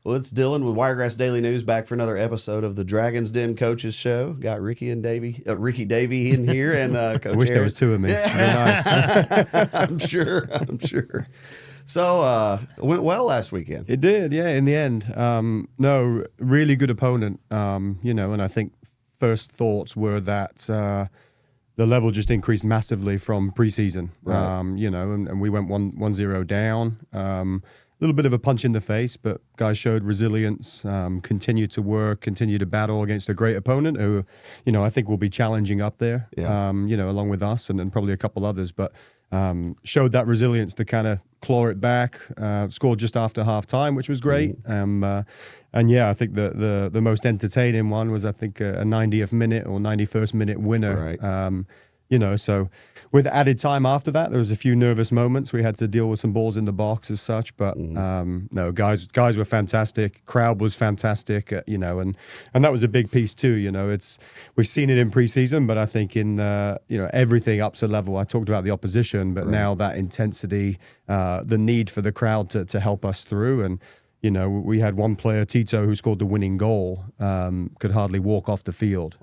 Well, it's Dylan with Wiregrass Daily News back for another episode of the Dragon's Den Coaches Show. Got Ricky Davey in here, and Coach I wish there was two of me. Yeah. Nice. I'm sure. So it went well last weekend. It did, yeah. In the end, no, really good opponent. And I think first thoughts were that the level just increased massively from preseason. Right. And we went 1-0 down. A little bit of a punch in the face, but guys showed resilience, continued to work, continued to battle against a great opponent who, I think will be challenging up there, along with us and probably a couple others, but showed that resilience to kind of claw it back, scored just after half time, which was great. I think the most entertaining one was, I think, a 90th minute or 91st minute winner. Right. So with added time after that, there was a few nervous moments. We had to deal with some balls in the box as such, but no, guys were fantastic. Crowd was fantastic, and that was a big piece too. We've seen it in preseason, but I think in everything ups a level. I talked about the opposition, but now that intensity, the need for the crowd to help us through. And we had one player, Tito, who scored the winning goal, could hardly walk off the field,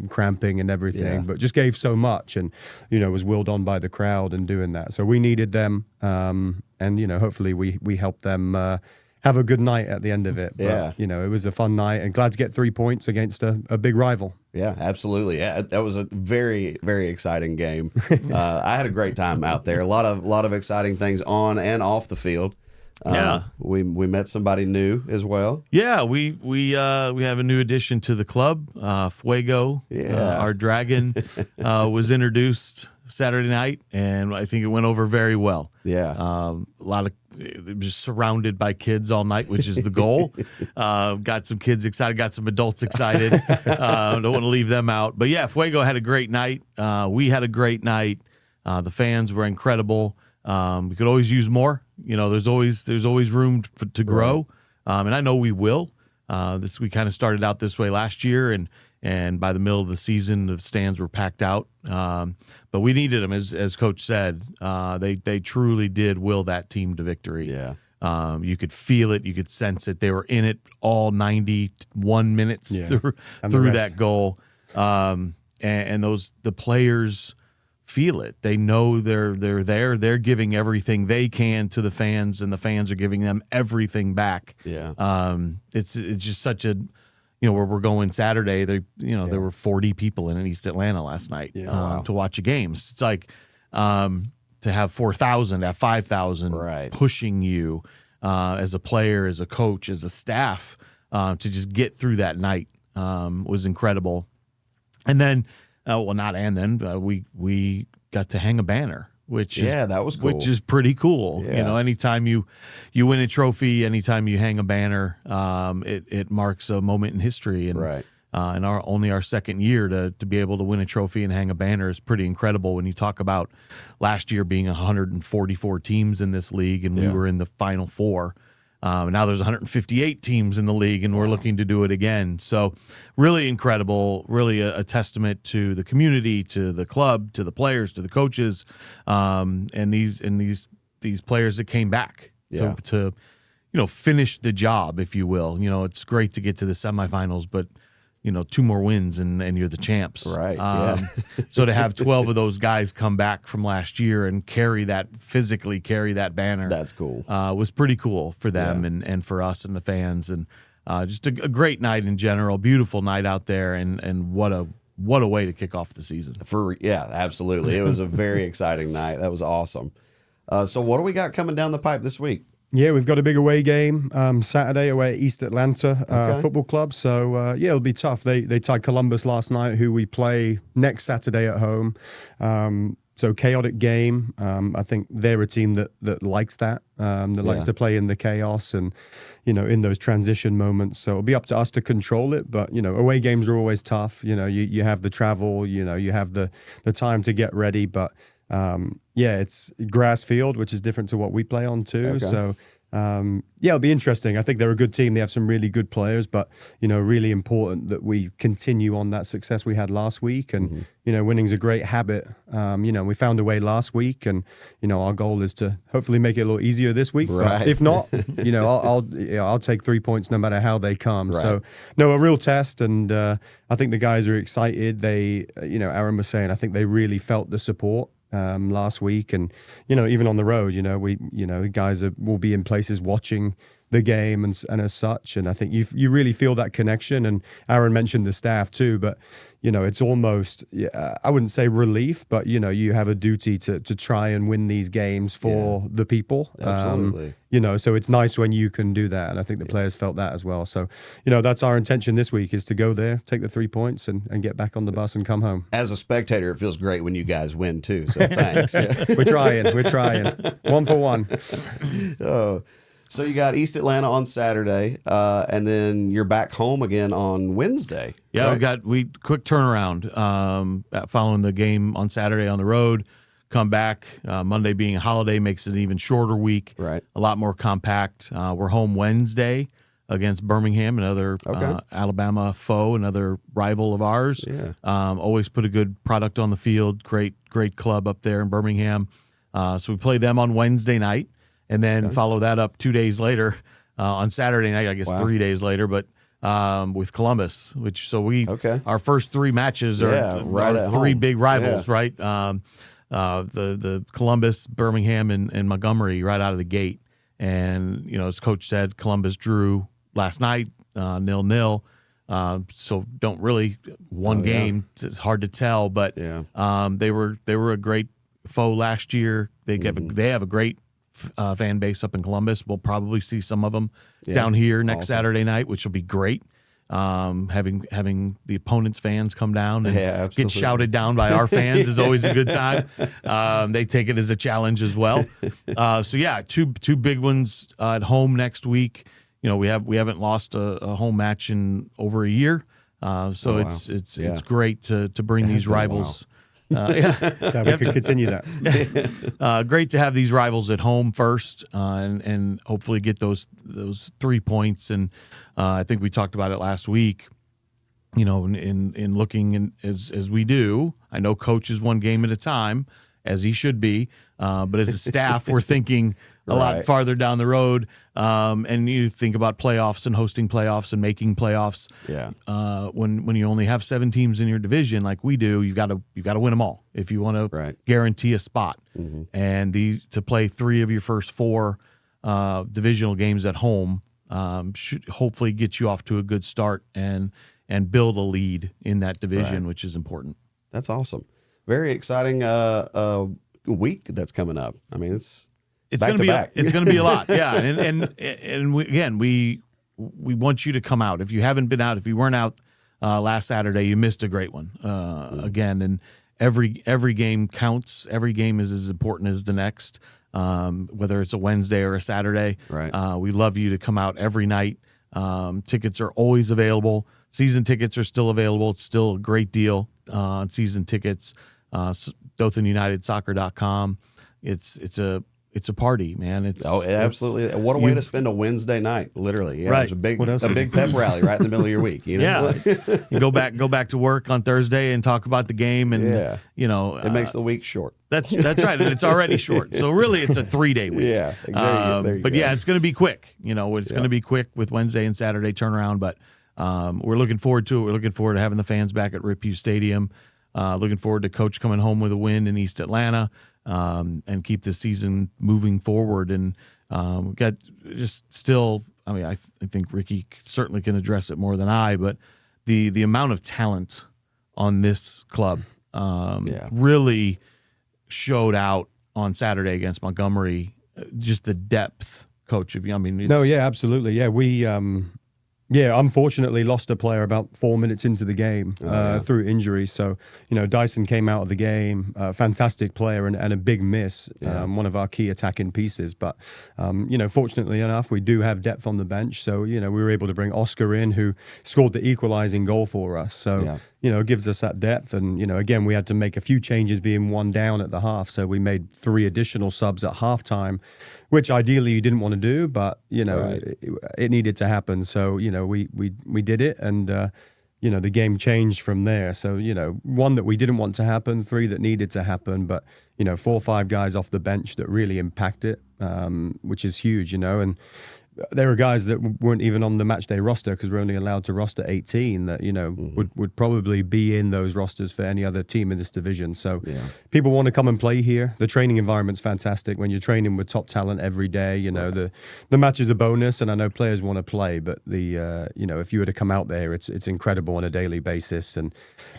cramping and everything, but just gave so much and, was willed on by the crowd and doing that. So we needed them, and, hopefully we helped them have a good night at the end of it. But, it was a fun night and glad to get 3 points against a big rival. Yeah, absolutely. Yeah, that was a very, very exciting game. I had a great time out there. A lot of exciting things on and off the field. We met somebody new as well. Yeah, we have a new addition to the club, Fuego. Our dragon was introduced Saturday night, and I think it went over very well. Yeah, just surrounded by kids all night, which is the goal. Got some kids excited, got some adults excited. Don't want to leave them out, but yeah, Fuego had a great night. We had a great night. The fans were incredible. We could always use more. There's always room to grow, and I know we will. We kind of started out this way last year, and by the middle of the season, the stands were packed out. But we needed them, as Coach said. They truly did will that team to victory. Yeah. You could feel it, you could sense it. They were in it all 91 minutes through that goal, and the players feel it. They know they're there. They're giving everything they can to the fans, and the fans are giving them everything back. Yeah. It's just such a, where we're going Saturday. There were 40 people in East Atlanta last night to watch a game. It's like to have 4,000, have 5,000 pushing you as a player, as a coach, as a staff to just get through that night was incredible. And then. We got to hang a banner, that was cool. Which is pretty cool. Yeah. Anytime you win a trophy, anytime you hang a banner, it marks a moment in history. And only our second year to be able to win a trophy and hang a banner is pretty incredible. When you talk about last year being 144 teams in this league, and we were in the Final Four. Now there's 158 teams in the league, and we're looking to do it again. So really incredible, really a testament to the community, to the club, to the players, to the coaches, and these players that came back to finish the job, if you will. It's great to get to the semifinals, but 2 more wins and you're the champs. Right. So to have 12 of those guys come back from last year and physically carry that banner. That's cool. Was pretty cool for them and for us and the fans. And just a great night in general, beautiful night out there. And what a way to kick off the season. Absolutely. It was a very exciting night. That was awesome. So what do we got coming down the pipe this week? Yeah, we've got a big away game Saturday away at East Atlanta Football Club. So, it'll be tough. They tied Columbus last night, who we play next Saturday at home. So chaotic game. I think they're a team that likes that, likes to play in the chaos and, in those transition moments. So it'll be up to us to control it. But, away games are always tough. You have the travel, you have the time to get ready. But, it's grass field, which is different to what we play on too. Okay. So It'll be interesting. I think they're a good team. They have some really good players, but really important that we continue on that success we had last week. And winning's a great habit. We found a way last week, and our goal is to hopefully make it a little easier this week. Right. But if not, I'll take 3 points no matter how they come. Right. So a real test, and I think the guys are excited. They, Aaron was saying, I think they really felt the support last week, and even on the road, guys will be in places watching the game and as such, and I think you really feel that connection. And Aaron mentioned the staff too, but it's almost, I wouldn't say relief, but you have a duty to try and win these games for the people. Absolutely. So it's nice when you can do that, and I think the players felt that as well. So that's our intention this week, is to go there, take the 3 points, and get back on the bus and come home. As a spectator, it feels great when you guys win too, so thanks. We're trying 1 for 1. Oh. So you got East Atlanta on Saturday, and then you're back home again on Wednesday. Yeah, right? we quick turnaround following the game on Saturday on the road. Come back, Monday being a holiday makes it an even shorter week. Right. A lot more compact. We're home Wednesday against Birmingham, another Alabama foe, another rival of ours. Yeah. Always put a good product on the field. Great club up there in Birmingham. So we play them on Wednesday night. And then follow that up 2 days later on Saturday night, I guess 3 days later, but with Columbus, our first 3 matches are three big rivals, right? The Columbus, Birmingham, and Montgomery right out of the gate. And, as Coach said, Columbus drew last night, 0-0. So don't really game. It's hard to tell, but they were a great foe last year. They have a great fan base up in Columbus. We'll probably see some of them down here next Saturday night, which will be great. Having the opponent's fans come down and get shouted down by our fans is always a good time. They take it as a challenge as well. Two big ones at home next week. We haven't lost a home match in over a year. It's great to bring these rivals. We could continue that. Great to have these rivals at home first, and hopefully get those 3 points. And I think we talked about it last week. In looking as we do, I know Coach is one game at a time, as he should be. But as a staff, we're thinking a lot farther down the road. And you think about playoffs and hosting playoffs and making playoffs. Yeah. When you only have 7 teams in your division like we do, you've got to win them all if you want to guarantee a spot. Mm-hmm. And to play 3 of your first 4 divisional games at home should hopefully get you off to a good start and build a lead in that division, which is important. That's awesome. Very exciting week that's coming up. I mean, it's going to be it's going to be a lot. Yeah. And we want you to come out. If you haven't been out, if you weren't out last Saturday, you missed a great one. Again, and every game counts. Every game is as important as the next, whether it's a Wednesday or a Saturday. Right. We love you to come out every night. Tickets are always available. Season tickets are still available. It's still a great deal on season tickets. Dothan United Soccer.com. It's a party, man. Absolutely. What a way to spend a Wednesday night, literally. Yeah, right. It's a big pep rally right in the middle of your week. Yeah. You go back to work on Thursday and talk about the game, and it makes the week short. That's right, and it's already short. So really, it's a 3-day week. Yeah, exactly. There you go. It's going to be quick. It's going to be quick with Wednesday and Saturday turnaround. But we're looking forward to it. We're looking forward to having the fans back at Rip Hewes Stadium. Looking forward to Coach coming home with a win in East Atlanta. And keep the season moving forward. And we've got I think Ricky certainly can address it more than I, but the amount of talent on this club really showed out on Saturday against Montgomery. Just the depth, Coach. Absolutely. Yeah, we Yeah, unfortunately lost a player about 4 minutes into the game through injury. So, Dyson came out of the game, fantastic player and a big miss, one of our key attacking pieces. But, fortunately enough, we do have depth on the bench. So, we were able to bring Oscar in, who scored the equalizing goal for us. So, it gives us that depth. And, again, we had to make a few changes being one down at the half. So we made 3 additional subs at halftime, which ideally you didn't want to do, but, it needed to happen. So, we did it, and, the game changed from there. So, 1 that we didn't want to happen, 3 that needed to happen, but, 4 or 5 guys off the bench that really impact it, which is huge, and there were guys that weren't even on the match day roster because we're only allowed to roster 18 that, would probably be in those rosters for any other team in this division. So people want to come and play here. The training environment's fantastic. When you're training with top talent every day, the match is a bonus, and I know players want to play, but if you were to come out there, it's incredible on a daily basis. And,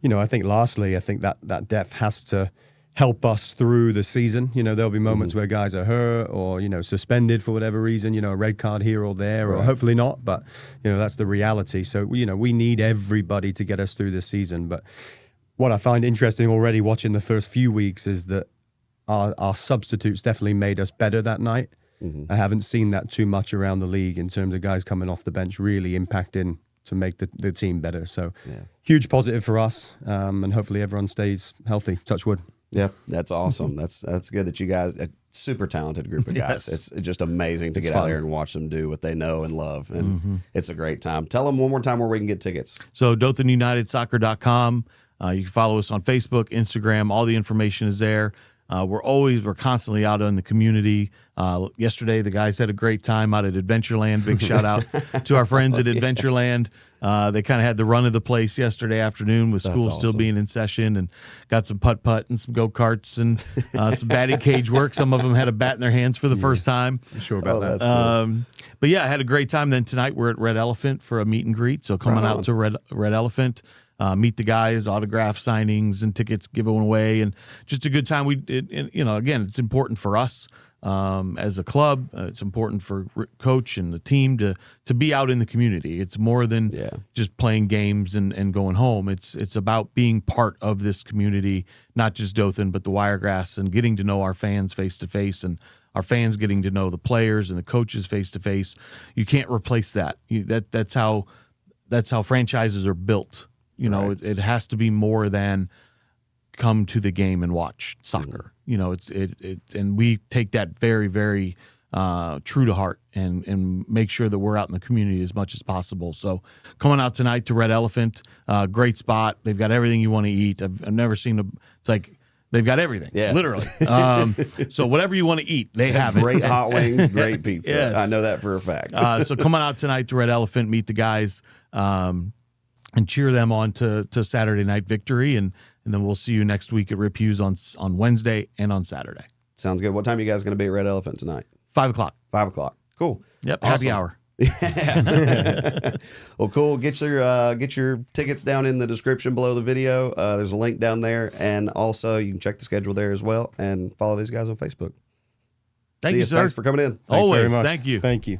I think lastly, that depth has to help us through the season. There'll be moments where guys are hurt or, suspended for whatever reason, a red card here or there, or hopefully not, but, that's the reality. So, we need everybody to get us through this season. But what I find interesting already watching the first few weeks is that our substitutes definitely made us better that night. I haven't seen that too much around the league in terms of guys coming off the bench really impacting to make the team better. So huge positive for us, and hopefully everyone stays healthy, touch wood. Yeah, that's awesome. That's good that you guys, a super talented group of guys. It's just amazing to get out there and watch them do what they know and love. And it's a great time. Tell them one more time where we can get tickets. So DothanUnitedSoccer.com. You can follow us on Facebook, Instagram. All the information is there. We're constantly out in the community. Yesterday, the guys had a great time out at Adventureland. Big shout out to our friends at Adventureland. They kind of had the run of the place yesterday afternoon with school still being in session, and got some putt-putt and some go-karts and some batting cage work. Some of them had a bat in their hands for the first time. I'm sure about that. Cool. But yeah, I had a great time. Then tonight we're at Red Elephant for a meet and greet. So coming out to Red Elephant, meet the guys, autograph signings and tickets given away, and just a good time. Again, it's important for us as a club. It's important for coach and the team to be out in the community. It's more than just playing games and going home. It's about being part of this community, not just Dothan, but the Wiregrass, and getting to know our fans face to face, and our fans getting to know the players and the coaches face to face. You can't replace that. That's how franchises are built. It has to be more than come to the game and watch soccer. And we take that very, very true to heart and make sure that we're out in the community as much as possible. So coming out tonight to Red Elephant, great spot. They've got everything you want to eat. I've never seen it's like they've got everything, literally. So whatever you want to eat, they have it. Great hot wings, great pizza. Yes. I know that for a fact. So coming out tonight to Red Elephant, meet the guys, and cheer them on to Saturday night victory. And then we'll see you next week at Rip Hewes on Wednesday and on Saturday. Sounds good. What time are you guys going to be at Red Elephant tonight? 5 o'clock. 5 o'clock. Cool. Yep. Awesome. Happy hour. Well, cool. Get your tickets down in the description below the video. There's a link down there, and also you can check the schedule there as well, and follow these guys on Facebook. Thank you, sir. Thanks for coming in. Always. Thanks very much. Thank you. Thank you.